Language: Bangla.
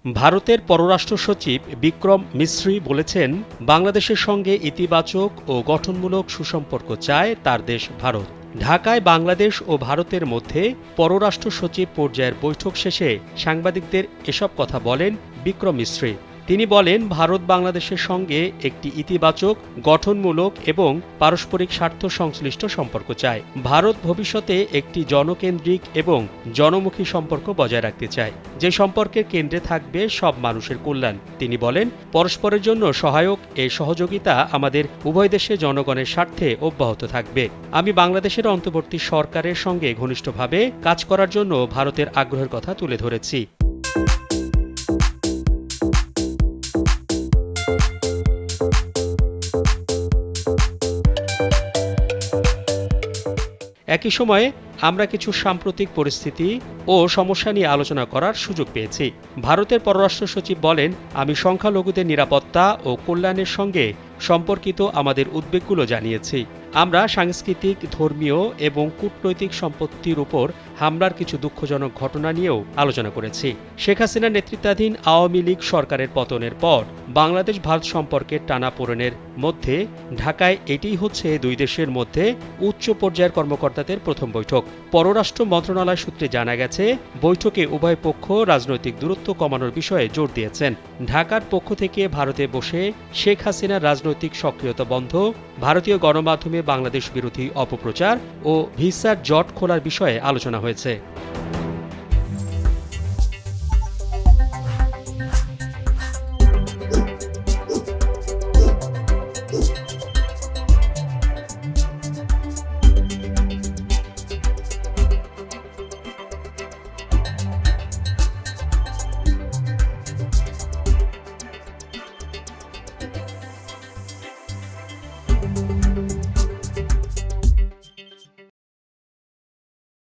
ভারতের পররাষ্ট্র সচিব বিক্রম মিশ্রি বলেছেন, বাংলাদেশের সঙ্গে ইতিবাচক ও গঠনমূলক সুসম্পর্ক চায় তার দেশ ভারত। ঢাকায় বাংলাদেশ ও ভারতের মধ্যে পররাষ্ট্র সচিব পর্যায়ের বৈঠক শেষে সাংবাদিকদের এসব কথা বলেন বিক্রম মিশ্রি। তিনি বলেন, ভারত বাংলাদেশের সঙ্গে একটি ইতিবাচক, গঠনমূলক এবং পারস্পরিক স্বার্থ সংশ্লিষ্ট সম্পর্ক চায়। ভারত ভবিষ্যতে একটি জনকেন্দ্রিক এবং জনমুখী সম্পর্ক বজায় রাখতে চায়, যে সম্পর্কের কেন্দ্রে থাকবে সব মানুষের কল্যাণ। তিনি বলেন, পরস্পরের জন্য সহায়ক এই সহযোগিতা আমাদের উভয় দেশে জনগণের স্বার্থে অব্যাহত থাকবে। আমি বাংলাদেশের অন্তর্বর্তী সরকারের সঙ্গে ঘনিষ্ঠভাবে কাজ করার জন্য ভারতের আগ্রহের কথা তুলে ধরেছি। একই সময়ে আমরা কিছু সাম্প্রতিক পরিস্থিতি ও সমস্যা নিয়ে আলোচনা করার সুযোগ পেয়েছি। ভারতের পররাষ্ট্র সচিব বলেন, আমি সংখ্যালঘুদের নিরাপত্তা ও কল্যাণের সঙ্গে সম্পর্কিত আমাদের উদ্বেগগুলো জানিয়েছি। আমরা সাংস্কৃতিক, ধর্মীয় এবং কূটনৈতিক সম্পত্তির উপর হামলার কিছু দুঃখজনক ঘটনা নিয়েও আলোচনা করেছি। শেখ হাসিনার নেতৃত্বাধীন আওয়ামী লীগ সরকারের পতনের পর বাংলাদেশ ভারত সম্পর্কের টানাপোড়েনের মধ্যে ঢাকায় এটিই হচ্ছে দুই দেশের মধ্যে উচ্চ পর্যায়ের কর্মকর্তাদের প্রথম বৈঠক। পররাষ্ট্র মন্ত্রণালয় সূত্রে জানা গেছে, বৈঠকে উভয় পক্ষ রাজনৈতিক দূরত্ব কমানোর বিষয়ে জোর দিয়েছেন। ঢাকার পক্ষ থেকে ভারতে বসে শেখ হাসিনার রাজনৈতিক সক্রিয়তা বন্ধ, ভারতীয় গণমাধ্যমে বাংলাদেশ বিরোধী অপপ্রচার ও ভিসার জট খোলার বিষয়ে আলোচনা হয়েছে।